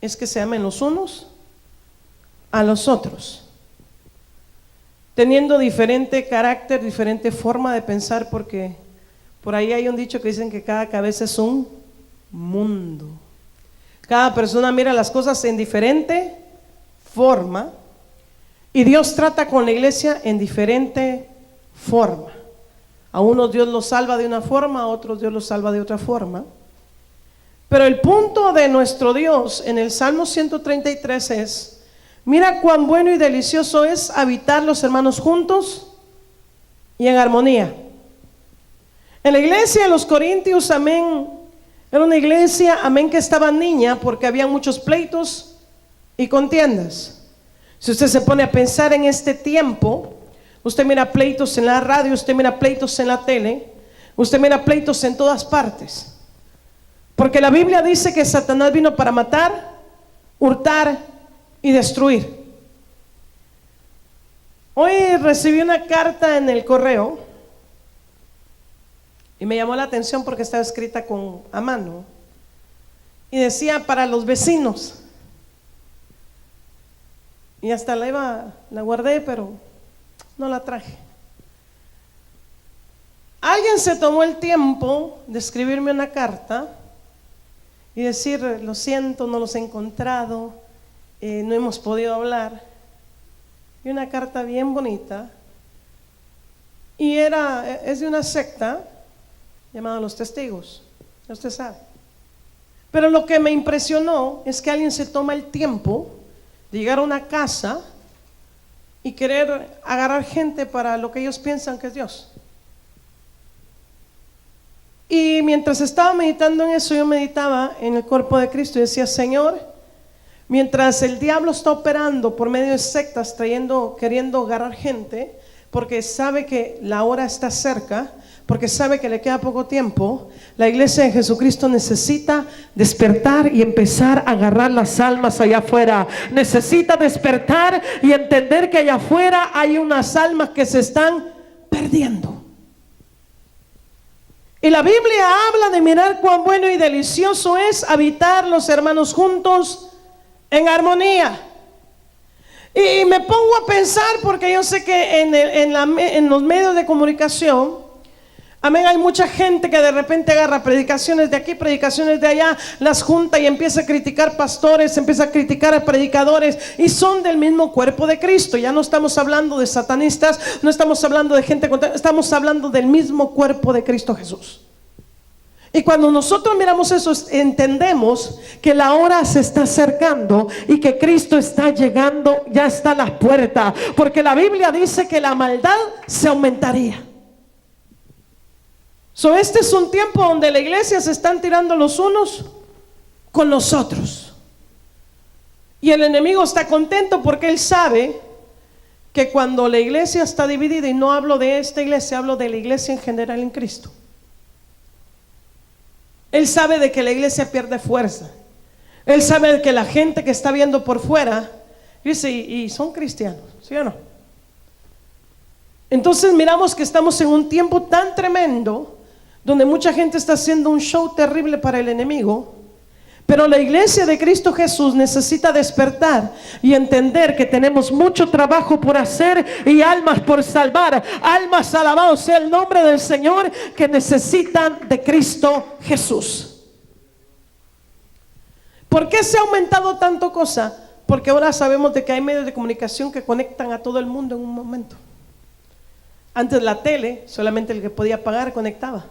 es que se amen los unos a los otros, teniendo diferente carácter, diferente forma de pensar, porque por ahí hay un dicho que dicen que cada cabeza es un mundo. Cada persona mira las cosas en diferente forma y Dios trata con la iglesia en diferente forma. A unos Dios los salva de una forma, a otros Dios los salva de otra forma. Pero el punto de nuestro Dios en el Salmo 133 es: mira cuán bueno y delicioso es habitar los hermanos juntos y en armonía. En la iglesia de los Corintios, amén, era una iglesia, amén, que estaba niña porque había muchos pleitos y contiendas. Si usted se pone a pensar en este tiempo, usted mira pleitos en la radio, usted mira pleitos en la tele, usted mira pleitos en todas partes. Porque la Biblia dice que Satanás vino para matar, hurtar y destruir. Hoy recibí una carta en el correo y me llamó la atención porque estaba escrita a mano y decía: para los vecinos. Y hasta la guardé, pero no la traje. Alguien se tomó el tiempo de escribirme una carta y decir: lo siento, no los he encontrado, no hemos podido hablar. Y una carta bien bonita, y es de una secta llamada Los Testigos, usted sabe. Pero lo que me impresionó es que alguien se toma el tiempo de llegar a una casa y querer agarrar gente para lo que ellos piensan que es Dios. Y mientras estaba meditando en eso, yo meditaba en el cuerpo de Cristo y decía: Señor, mientras el diablo está operando por medio de sectas, queriendo agarrar gente, porque sabe que la hora está cerca, porque sabe que le queda poco tiempo, la iglesia de Jesucristo necesita despertar y empezar a agarrar las almas allá afuera. Necesita despertar y entender que allá afuera hay unas almas que se están perdiendo. Y la Biblia habla de mirar cuán bueno y delicioso es habitar los hermanos juntos en armonía. Y me pongo a pensar, porque yo sé que en los medios de comunicación, amén, hay mucha gente que de repente agarra predicaciones de aquí, predicaciones de allá, las junta y empieza a criticar pastores, empieza a criticar a predicadores, y son del mismo cuerpo de Cristo. Ya no estamos hablando de satanistas, no estamos hablando de gente, estamos hablando del mismo cuerpo de Cristo Jesús. Y cuando nosotros miramos eso, entendemos que la hora se está acercando y que Cristo está llegando, ya está a las puertas, porque la Biblia dice que la maldad se aumentaría. Este es un tiempo donde la iglesia se están tirando los unos con los otros. Y el enemigo está contento porque él sabe que cuando la iglesia está dividida, y no hablo de esta iglesia, hablo de la iglesia en general en Cristo, él sabe de que la iglesia pierde fuerza. Él sabe de que la gente que está viendo por fuera dice: y son cristianos, ¿sí o no? Entonces miramos que estamos en un tiempo tan tremendo donde mucha gente está haciendo un show terrible para el enemigo. Pero la iglesia de Cristo Jesús necesita despertar y entender que tenemos mucho trabajo por hacer y almas por salvar. Almas, alabado sea el nombre del Señor, que necesitan de Cristo Jesús. ¿Por qué se ha aumentado tanto cosa? Porque ahora sabemos de que hay medios de comunicación que conectan a todo el mundo en un momento. Antes la tele, solamente el que podía pagar conectaba,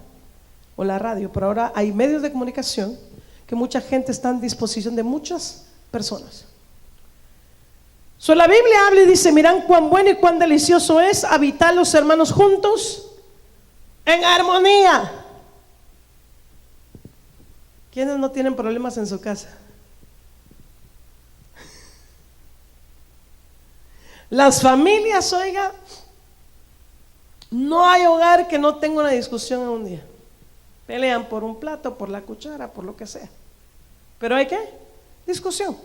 o la radio, pero ahora hay medios de comunicación que mucha gente está en disposición de muchas personas. La Biblia habla y dice: miran cuán bueno y cuán delicioso es habitar los hermanos juntos en armonía. ¿Quiénes no tienen problemas en su casa? Las familias, oiga, no hay hogar que no tenga una discusión en un día. Pelean por un plato, por la cuchara, por lo que sea. Pero hay ¿qué? Discusión.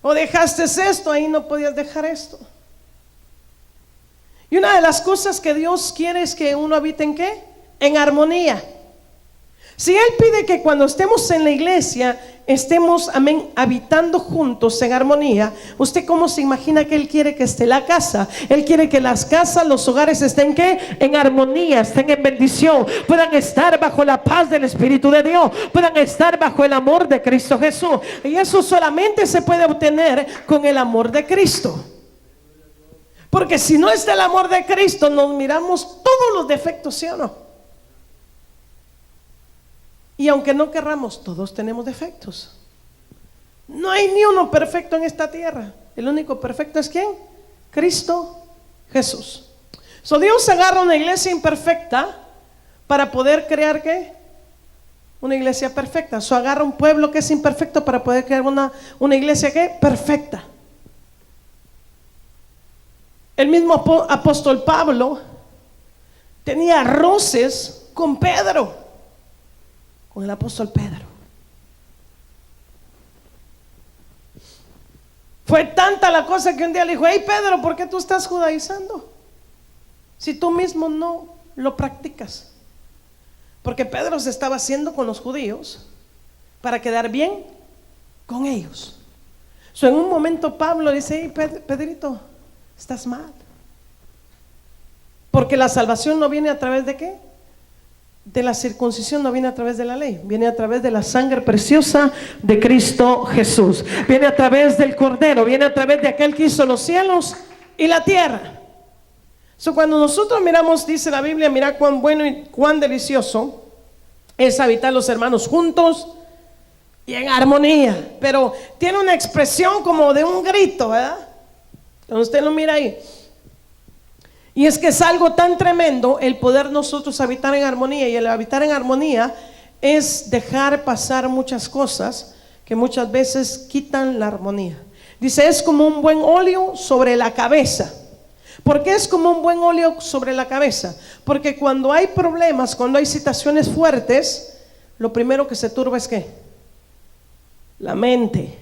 O dejaste esto, ahí no podías dejar esto. Y una de las cosas que Dios quiere es que uno habite ¿en qué? En armonía. Si Él pide que cuando estemos en la iglesia estemos, amén, habitando juntos en armonía, ¿usted cómo se imagina que Él quiere que esté la casa? Él quiere que las casas, los hogares estén ¿qué? En armonía, estén en bendición, puedan estar bajo la paz del Espíritu de Dios, puedan estar bajo el amor de Cristo Jesús. Y eso solamente se puede obtener con el amor de Cristo. Porque si no está el amor de Cristo, nos miramos todos los defectos, ¿sí o no? Y aunque no querramos, todos tenemos defectos. No hay ni uno perfecto en esta tierra. El único perfecto es ¿quién? Cristo Jesús. So Dios agarra una iglesia imperfecta para poder crear ¿qué? Una iglesia perfecta. So agarra un pueblo que es imperfecto para poder crear una iglesia ¿qué? Perfecta. El mismo apóstol Pablo tenía roces con Pedro, con el apóstol Pedro. Fue tanta la cosa que un día le dijo: hey Pedro, ¿por qué tú estás judaizando si tú mismo no lo practicas? Porque Pedro se estaba haciendo con los judíos para quedar bien con ellos. So, en un momento Pablo dice: hey Pedrito, estás mal, porque la salvación no viene a través de ¿qué? De la circuncisión, no viene a través de la ley, viene a través de la sangre preciosa de Cristo Jesús, viene a través del Cordero, viene a través de aquel que hizo los cielos y la tierra. So, cuando nosotros miramos, dice la Biblia, mira cuán bueno y cuán delicioso es habitar los hermanos juntos y en armonía. Pero tiene una expresión como de un grito, ¿verdad? Cuando usted lo mira ahí. Y es que es algo tan tremendo el poder nosotros habitar en armonía. Y el habitar en armonía es dejar pasar muchas cosas que muchas veces quitan la armonía. Dice: es como un buen óleo sobre la cabeza. ¿Por qué es como un buen óleo sobre la cabeza? Porque cuando hay problemas, cuando hay situaciones fuertes, lo primero que se turba es ¿qué? La mente.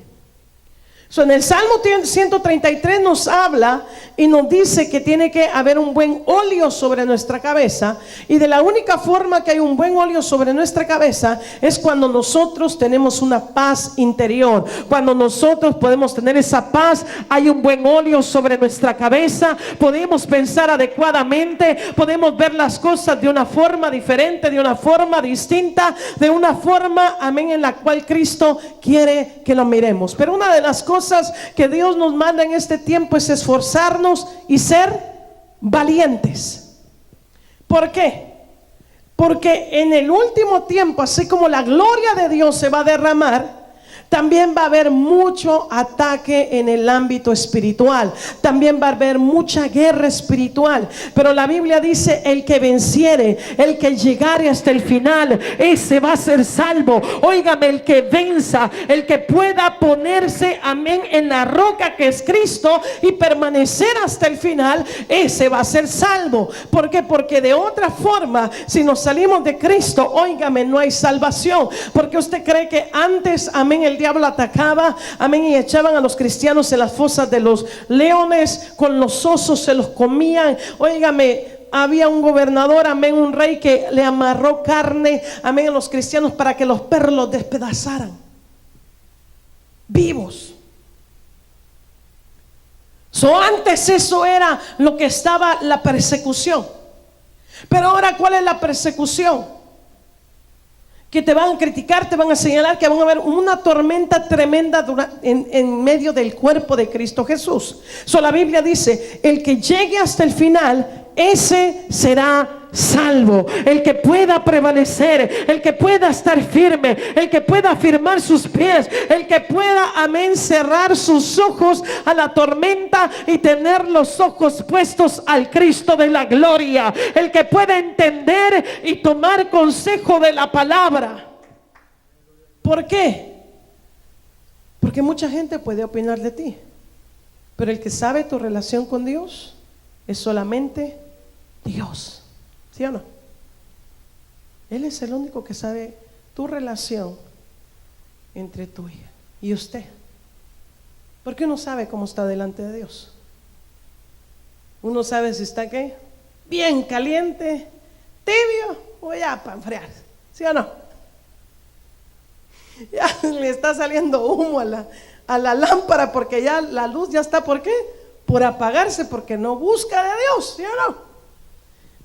So, en el Salmo 133 nos habla y nos dice que tiene que haber un buen óleo sobre nuestra cabeza, y de la única forma que hay un buen óleo sobre nuestra cabeza es cuando nosotros tenemos una paz interior. Cuando nosotros podemos tener esa paz, hay un buen óleo sobre nuestra cabeza, podemos pensar adecuadamente, podemos ver las cosas de una forma diferente, de una forma distinta, de una forma, amén, en la cual Cristo quiere que lo miremos. Pero una de las cosas que Dios nos manda en este tiempo es esforzarnos y ser valientes. ¿Por qué? Porque en el último tiempo, así como la gloria de Dios se va a derramar, también va a haber mucho ataque en el ámbito espiritual. También va a haber mucha guerra espiritual. Pero la Biblia dice: el que venciere, el que llegare hasta el final, ese va a ser salvo. Óigame, el que venza, el que pueda ponerse, amén, en la roca que es Cristo y permanecer hasta el final, ese va a ser salvo. ¿Por qué? Porque de otra forma, si nos salimos de Cristo, óigame, no hay salvación. Porque usted cree que antes, amén, el diablo atacaba, amén, y echaban a los cristianos en las fosas de los leones, con los osos se los comían. Óigame, había un gobernador, amén, un rey que le amarró carne, amén, a los cristianos para que los perros los despedazaran vivos. Antes eso era lo que estaba, la persecución. Pero ahora, ¿cuál es la persecución? Que te van a criticar, te van a señalar, que van a haber una tormenta tremenda en medio del cuerpo de Cristo Jesús. La Biblia dice: el que llegue hasta el final, ese será salvo. El que pueda prevalecer, el que pueda estar firme, el que pueda firmar sus pies, el que pueda, amén, cerrar sus ojos a la tormenta y tener los ojos puestos al Cristo de la gloria, el que pueda entender y tomar consejo de la palabra. ¿Por qué? Porque mucha gente puede opinar de ti, pero el que sabe tu relación con Dios es solamente Dios. ¿Sí o no? Él es el único que sabe tu relación entre tú y usted. Porque uno sabe cómo está delante de Dios. Uno sabe si está ¿qué? Bien caliente, tibio o ya para enfriar. ¿Sí o no? Ya le está saliendo humo a la lámpara, porque ya la luz ya está, ¿por qué? Por apagarse, porque no busca de Dios, ¿sí o no?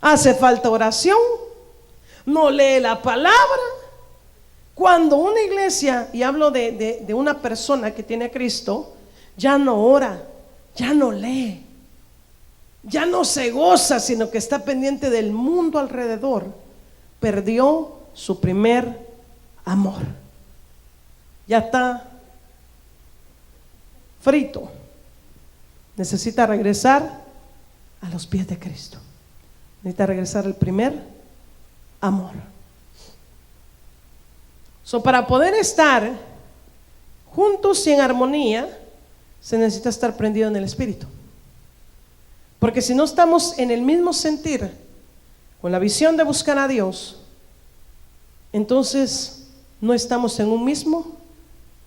Hace falta oración, no lee la palabra. Cuando una iglesia, y hablo de una persona que tiene a Cristo, ya no ora, ya no lee, ya no se goza, sino que está pendiente del mundo alrededor, perdió su primer amor. Ya está frito. Necesita regresar a los pies de Cristo. Necesita regresar al primer amor. Para poder estar juntos y en armonía, se necesita estar prendido en el Espíritu. Porque si no estamos en el mismo sentir, con la visión de buscar a Dios, entonces no estamos en un mismo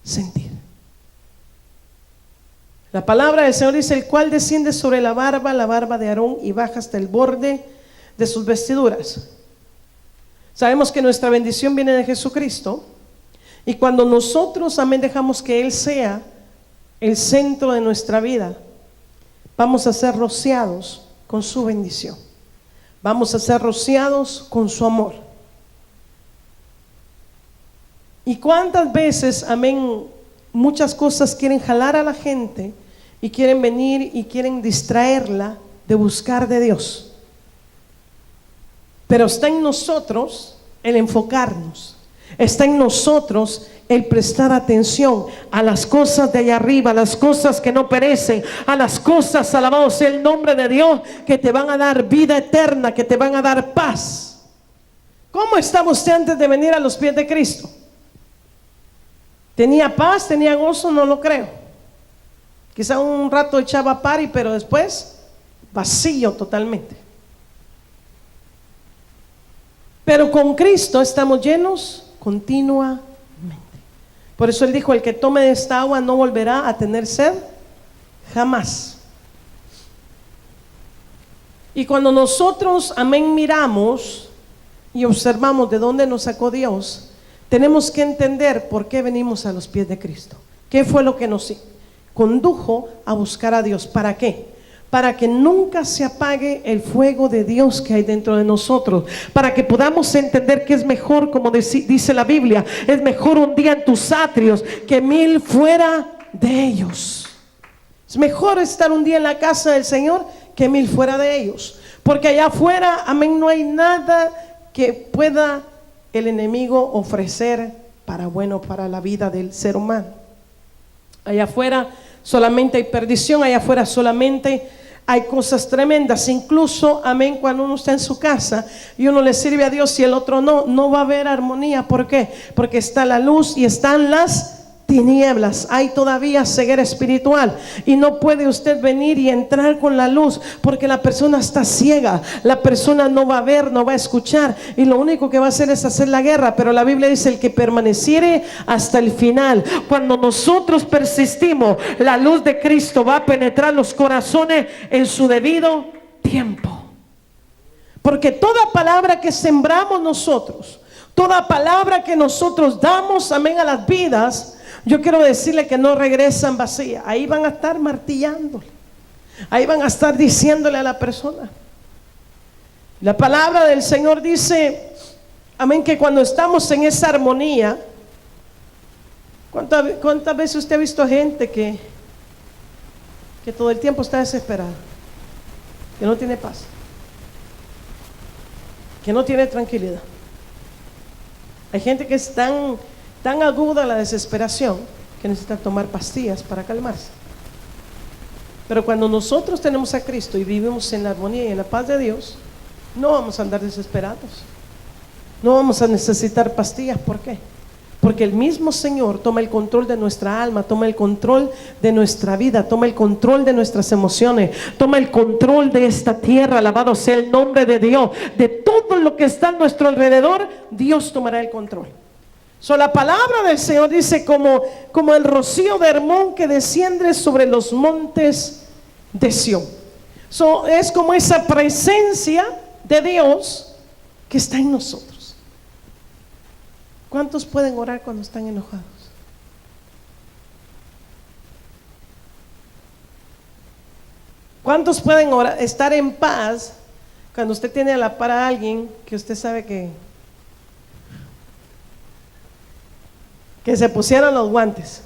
sentir. La palabra del Señor dice: el cual desciende sobre la barba de Aarón, y baja hasta el borde de sus vestiduras. Sabemos que nuestra bendición viene de Jesucristo, y cuando nosotros, amén, dejamos que Él sea el centro de nuestra vida, vamos a ser rociados con su bendición, vamos a ser rociados con su amor. Y cuántas veces, amén, muchas cosas quieren jalar a la gente y quieren venir y quieren distraerla de buscar de Dios. Pero está en nosotros el enfocarnos, está en nosotros el prestar atención a las cosas de allá arriba, a las cosas que no perecen, a las cosas, alabado sea el nombre de Dios, que te van a dar vida eterna, que te van a dar paz. ¿Cómo estaba usted antes de venir a los pies de Cristo? ¿Tenía paz? ¿Tenía gozo? No lo creo. Quizá un rato echaba pari, pero después vacío totalmente. Pero con Cristo estamos llenos continuamente. Por eso Él dijo: el que tome de esta agua no volverá a tener sed jamás. Y cuando nosotros, amén, miramos y observamos de dónde nos sacó Dios, tenemos que entender por qué venimos a los pies de Cristo. ¿Qué fue lo que nos condujo a buscar a Dios? ¿Para qué? Para que nunca se apague el fuego de Dios que hay dentro de nosotros, para que podamos entender que es mejor, como dice la Biblia, es mejor un día en tus atrios que 1000 fuera de ellos. Es mejor estar un día en la casa del Señor que 1000 fuera de ellos, porque allá afuera, amén, no hay nada que pueda el enemigo ofrecer para bueno, para la vida del ser humano. Allá afuera solamente hay perdición, allá afuera solamente hay cosas tremendas. Incluso, amén, cuando uno está en su casa y uno le sirve a Dios y el otro no va a haber armonía. ¿Por qué? Porque está la luz y están las tinieblas. Hay todavía ceguera espiritual, y no puede usted venir y entrar con la luz, porque la persona está ciega, la persona no va a ver, no va a escuchar, y lo único que va a hacer es hacer la guerra. Pero la Biblia dice: el que permaneciere hasta el final. Cuando nosotros persistimos, la luz de Cristo va a penetrar los corazones en su debido tiempo. Porque toda palabra que sembramos nosotros, toda palabra que nosotros damos, amén, a las vidas, yo quiero decirle que no regresan vacías. Ahí van a estar martillándole, ahí van a estar diciéndole a la persona. La palabra del Señor dice, amén, que cuando estamos en esa armonía, ¿cuántas veces usted ha visto gente que todo el tiempo está desesperada, que no tiene paz, que no tiene tranquilidad? Hay gente que es tan aguda la desesperación que necesita tomar pastillas para calmarse. Pero cuando nosotros tenemos a Cristo y vivimos en la armonía y en la paz de Dios, no vamos a andar desesperados, no vamos a necesitar pastillas. ¿Por qué? Porque el mismo Señor toma el control de nuestra alma, toma el control de nuestra vida, toma el control de nuestras emociones, toma el control de esta tierra. Alabado sea el nombre de Dios. De todo lo que está a nuestro alrededor, Dios tomará el control. La palabra del Señor dice: como el rocío de Hermón que desciende sobre los montes de Sión. Es como esa presencia de Dios que está en nosotros. ¿Cuántos pueden orar cuando están enojados? ¿Cuántos pueden orar, estar en paz cuando usted tiene a la par a alguien que usted sabe que se pusieron los guantes?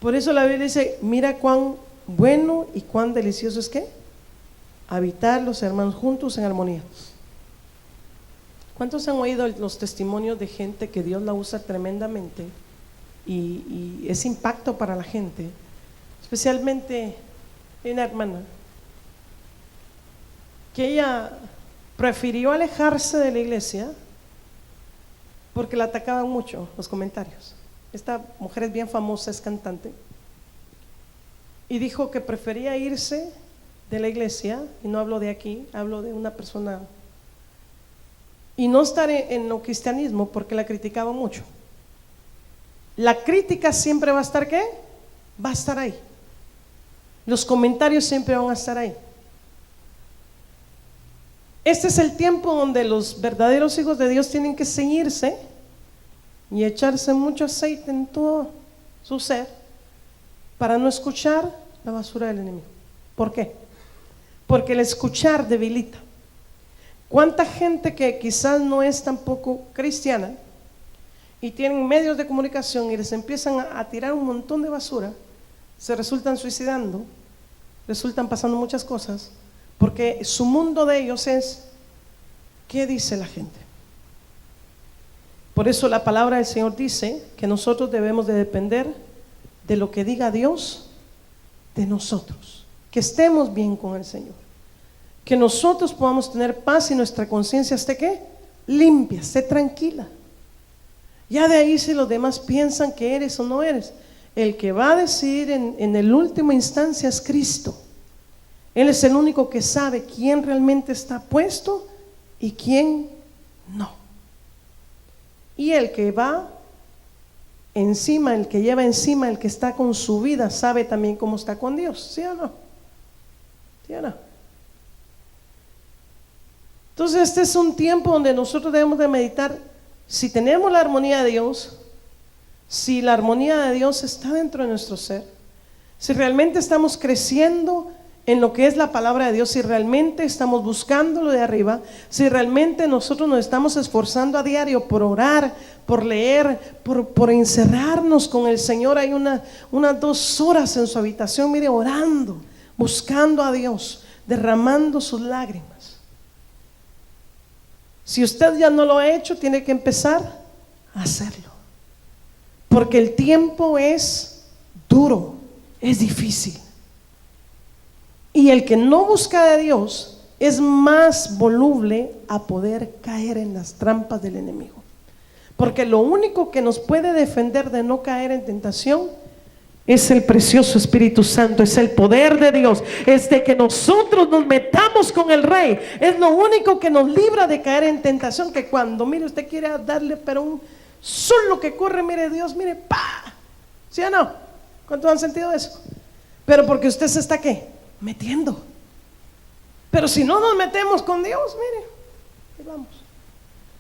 Por eso la Biblia dice, mira cuán bueno y cuán delicioso es que habitar los hermanos juntos en armonía. ¿Cuántos han oído los testimonios de gente que Dios la usa tremendamente y es impacto para la gente? Especialmente una hermana que ella prefirió alejarse de la iglesia porque la atacaban mucho los comentarios. Esta mujer es bien famosa, es cantante, y dijo que prefería irse de la iglesia, y no hablo de aquí, hablo de una persona, y no estar en el cristianismo porque la criticaban mucho. La crítica siempre va a estar, ¿qué? Va a estar ahí. Los comentarios siempre van a estar ahí. Este es el tiempo donde los verdaderos hijos de Dios tienen que ceñirse y echarse mucho aceite en todo su ser para no escuchar la basura del enemigo. ¿Por qué? Porque el escuchar debilita. ¿Cuánta gente que quizás no es tampoco cristiana y tienen medios de comunicación y les empiezan a tirar un montón de basura, se resultan suicidando, resultan pasando muchas cosas, porque su mundo de ellos es ¿qué dice la gente? Por eso la palabra del Señor dice que nosotros debemos de depender de lo que diga Dios de nosotros, que estemos bien con el Señor, que nosotros podamos tener paz y nuestra conciencia esté ¿qué? Limpia, esté tranquila. Ya de ahí, si los demás piensan que eres o no eres, el que va a decidir en el último instancia es Cristo. Él es el único que sabe quién realmente está puesto y quién no. Y el que va encima, el que lleva encima, el que está con su vida, sabe también cómo está con Dios, ¿sí o no? ¿Sí o no? Entonces este es un tiempo donde nosotros debemos de meditar si tenemos la armonía de Dios, si la armonía de Dios está dentro de nuestro ser, si realmente estamos creciendo en lo que es la palabra de Dios, si realmente estamos buscando lo de arriba, si realmente nosotros nos estamos esforzando a diario por orar, por leer, por encerrarnos con el Señor. Hay unas 2 horas en su habitación, mire, orando, buscando a Dios, derramando sus lágrimas. Si usted ya no lo ha hecho, tiene que empezar a hacerlo, porque el tiempo es duro, es difícil. Y el que no busca de Dios es más voluble a poder caer en las trampas del enemigo. Porque lo único que nos puede defender de no caer en tentación es el precioso Espíritu Santo, es el poder de Dios, es de que nosotros nos metamos con el Rey. Es lo único que nos libra de caer en tentación, que cuando, mire, usted quiere darle, pero un solo que corre, mire, Dios, mire, ¡pa! ¿Sí o no? ¿Cuántos han sentido eso? Pero porque usted se está, ¿qué? Metiendo. Pero si no nos metemos con Dios, mire, ahí vamos.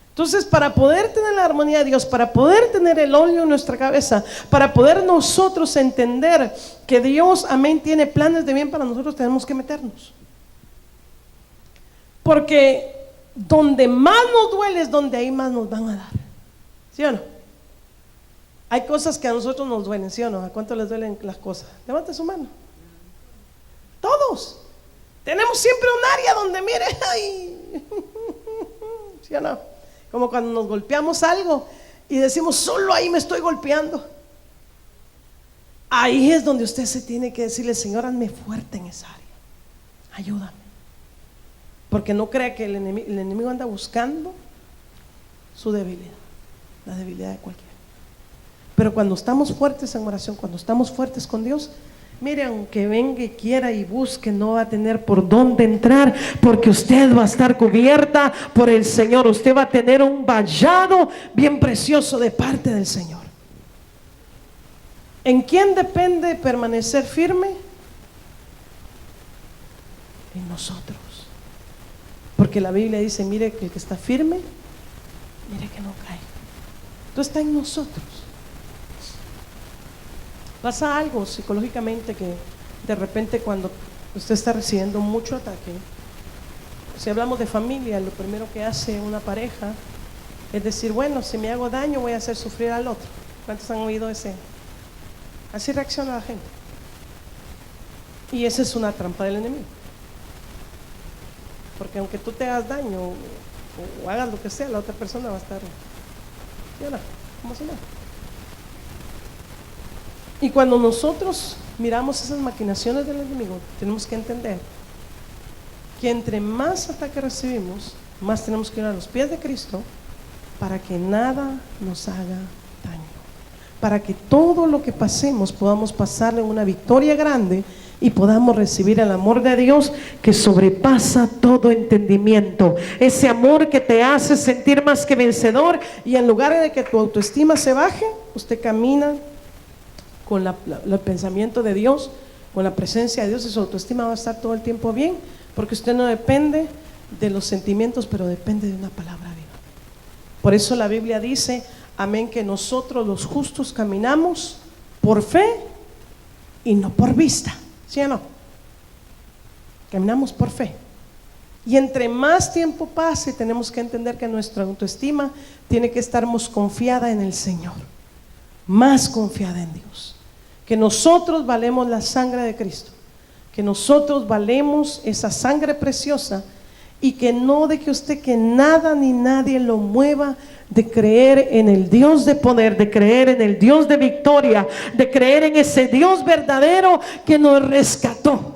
Entonces, para poder tener la armonía de Dios, para poder tener el óleo en nuestra cabeza, para poder nosotros entender que Dios, amén, tiene planes de bien para nosotros, tenemos que meternos. Porque donde más nos duele es donde ahí más nos van a dar. ¿Sí o no? Hay cosas que a nosotros nos duelen, ¿sí o no? ¿A cuánto les duelen las cosas? Levante su mano. Todos. Tenemos siempre un área donde, mire, ay, ¿sí o no? Como cuando nos golpeamos algo y decimos, solo ahí me estoy golpeando. Ahí es donde usted se tiene que decirle, Señor, hazme fuerte en esa área, ayúdame. Porque no crea que el enemigo anda buscando su debilidad, la debilidad de cualquiera. Pero cuando estamos fuertes en oración, cuando estamos fuertes con Dios, mire, aunque venga y quiera y busque, no va a tener por dónde entrar, porque usted va a estar cubierta por el Señor. Usted va a tener un vallado bien precioso de parte del Señor. ¿En quién depende permanecer firme? En nosotros. Porque la Biblia dice, mire que el que está firme, mire que no cae. Entonces está en nosotros. Pasa algo psicológicamente que de repente cuando usted está recibiendo mucho ataque, si hablamos de familia, lo primero que hace una pareja es decir, bueno, si me hago daño voy a hacer sufrir al otro. ¿Cuántos han oído ese? Así reacciona la gente. Y esa es una trampa del enemigo. Porque aunque tú te hagas daño o hagas lo que sea, la otra persona va a estar, ¿sí o no? Como si no. Y cuando nosotros miramos esas maquinaciones del enemigo, tenemos que entender que entre más ataque recibimos, más tenemos que ir a los pies de Cristo para que nada nos haga daño. Para que todo lo que pasemos podamos pasarle una victoria grande y podamos recibir el amor de Dios que sobrepasa todo entendimiento. Ese amor que te hace sentir más que vencedor, y en lugar de que tu autoestima se baje, usted camina con el pensamiento de Dios, con la presencia de Dios, y su autoestima va a estar todo el tiempo bien, porque usted no depende de los sentimientos, pero depende de una palabra viva. Por eso la Biblia dice, amén, que nosotros los justos caminamos por fe y no por vista. ¿Sí o no? Caminamos por fe. Y entre más tiempo pase, tenemos que entender que nuestra autoestima tiene que estar más confiada en el Señor, más confiada en Dios, que nosotros valemos la sangre de Cristo, que nosotros valemos esa sangre preciosa, y que no deje usted que nada ni nadie lo mueva de creer en el Dios de poder, de creer en el Dios de victoria, de creer en ese Dios verdadero que nos rescató.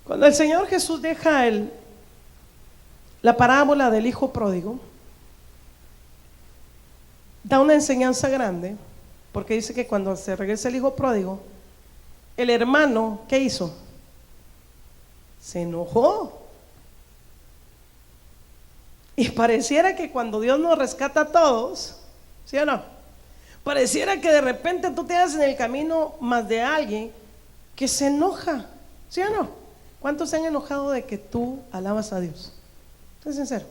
Cuando el Señor Jesús deja la parábola del hijo pródigo, da una enseñanza grande, porque dice que cuando se regresa el hijo pródigo, el hermano, ¿qué hizo? Se enojó. Y pareciera que cuando Dios nos rescata a todos, ¿sí o no? Pareciera que de repente tú te das en el camino más de alguien que se enoja, ¿sí o no? ¿Cuántos se han enojado de que tú alabas a Dios? Sé sincero.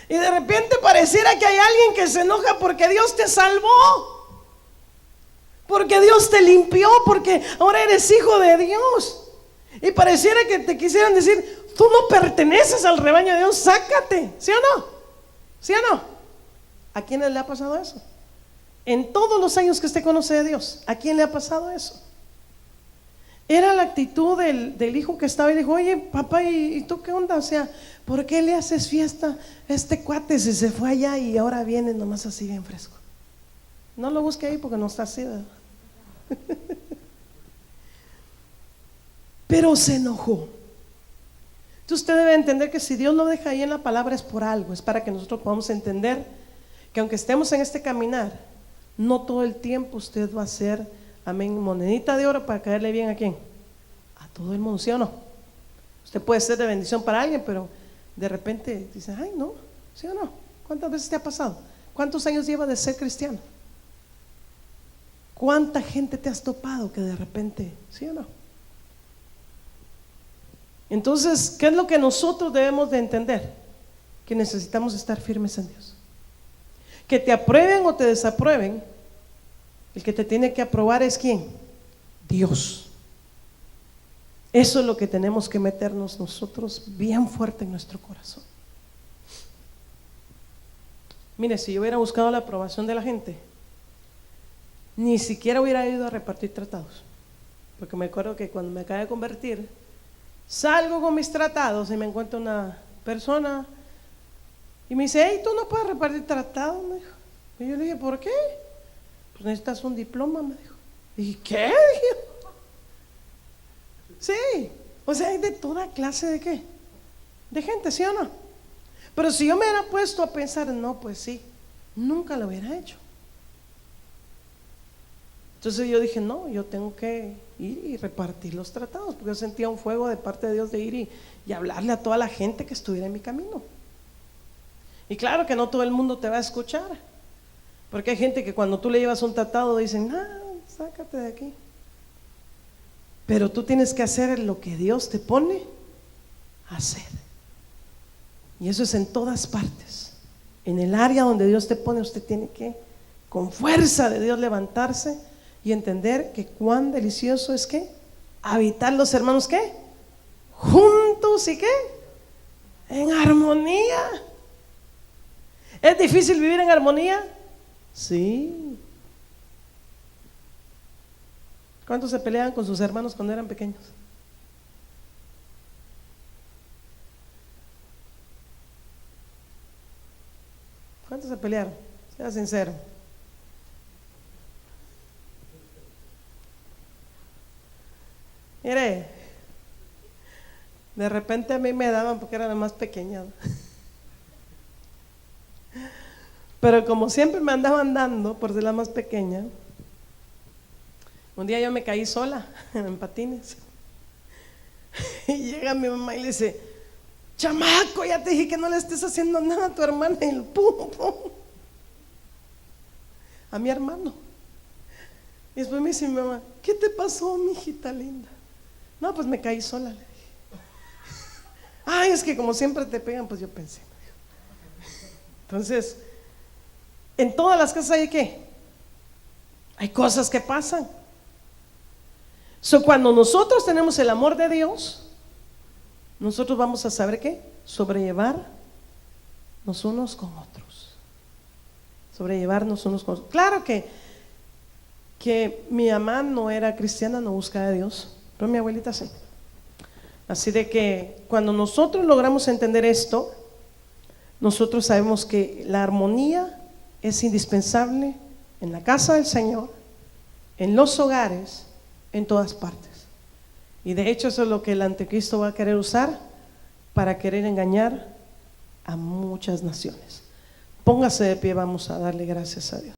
Y de repente pareciera que hay alguien que se enoja porque Dios te salvó, porque Dios te limpió, porque ahora eres hijo de Dios. Y pareciera que te quisieran decir, tú no perteneces al rebaño de Dios, sácate. ¿Sí o no? ¿Sí o no? ¿A quién le ha pasado eso? En todos los años que usted conoce a Dios, ¿a quién le ha pasado eso? Era la actitud del hijo que estaba y dijo, oye papá, ¿y tú qué onda? O sea, ¿por qué le haces fiesta a este cuate si se fue allá y ahora viene nomás así bien fresco? No lo busque ahí porque no está así, ¿verdad? Pero se enojó. Entonces usted debe entender que si Dios lo deja ahí en la palabra es por algo, es para que nosotros podamos entender que aunque estemos en este caminar, no todo el tiempo usted va a ser, amén, monedita de oro para caerle bien a quién, a todo el mundo, ¿sí o no? Usted puede ser de bendición para alguien, pero de repente dice, ay no, ¿sí o no? ¿Cuántas veces te ha pasado? ¿Cuántos años llevas de ser cristiano? ¿Cuánta gente te has topado que de repente, sí o no? Entonces, ¿qué es lo que nosotros debemos de entender? Que necesitamos estar firmes en Dios. Que te aprueben o te desaprueben, el que te tiene que aprobar es ¿quién? Dios. Eso es lo que tenemos que meternos nosotros bien fuerte en nuestro corazón. Mire, si yo hubiera buscado la aprobación de la gente, ni siquiera hubiera ido a repartir tratados. Porque me acuerdo que cuando me acabé de convertir, salgo con mis tratados y me encuentro una persona y me dice, hey, tú no puedes repartir tratados, me dijo. Y yo le dije, ¿por qué? Pues necesitas un diploma, me dijo. Y dije, ¿qué? Dije, sí, o sea, hay de toda clase de ¿qué? De gente, ¿sí o no? Pero si yo me hubiera puesto a pensar, no, pues sí, nunca lo hubiera hecho. Entonces yo dije, no, yo tengo que ir y repartir los tratados, porque yo sentía un fuego de parte de Dios de ir y hablarle a toda la gente que estuviera en mi camino. Y claro que no todo el mundo te va a escuchar, porque hay gente que cuando tú le llevas un tratado dicen, sácate de aquí. Pero tú tienes que hacer lo que Dios te pone a hacer. Y eso es en todas partes. En el área donde Dios te pone, usted tiene que, con fuerza de Dios, levantarse y entender que cuán delicioso es que habitar los hermanos, ¿qué? Juntos y ¿qué? En armonía. ¿Es difícil vivir en armonía? Sí. ¿Cuántos se peleaban con sus hermanos cuando eran pequeños? ¿Cuántos se pelearon? Sea sincero. Mire, de repente a mí me daban porque era la más pequeña. Pero como siempre me andaban dando por ser la más pequeña, un día yo me caí sola en patines. Y llega mi mamá y le dice: chamaco, ya te dije que no le estés haciendo nada a tu hermana. Y el pum, pum, a mi hermano. Y después me dice mi mamá: ¿qué te pasó, mi hijita linda? No, pues me caí sola, le dije. Ay, es que como siempre te pegan, pues yo pensé. Entonces, en todas las casas hay ¿qué? Hay cosas que pasan. Cuando nosotros tenemos el amor de Dios, nosotros vamos a saber ¿qué? Sobrellevarnos unos con otros. Sobrellevarnos unos con otros. Claro que mi mamá no era cristiana, no buscaba a Dios, pero mi abuelita sí. Así de que cuando nosotros logramos entender esto, nosotros sabemos que la armonía es indispensable en la casa del Señor, en los hogares, en todas partes. Y de hecho eso es lo que el anticristo va a querer usar para querer engañar a muchas naciones. Póngase de pie, vamos a darle gracias a Dios.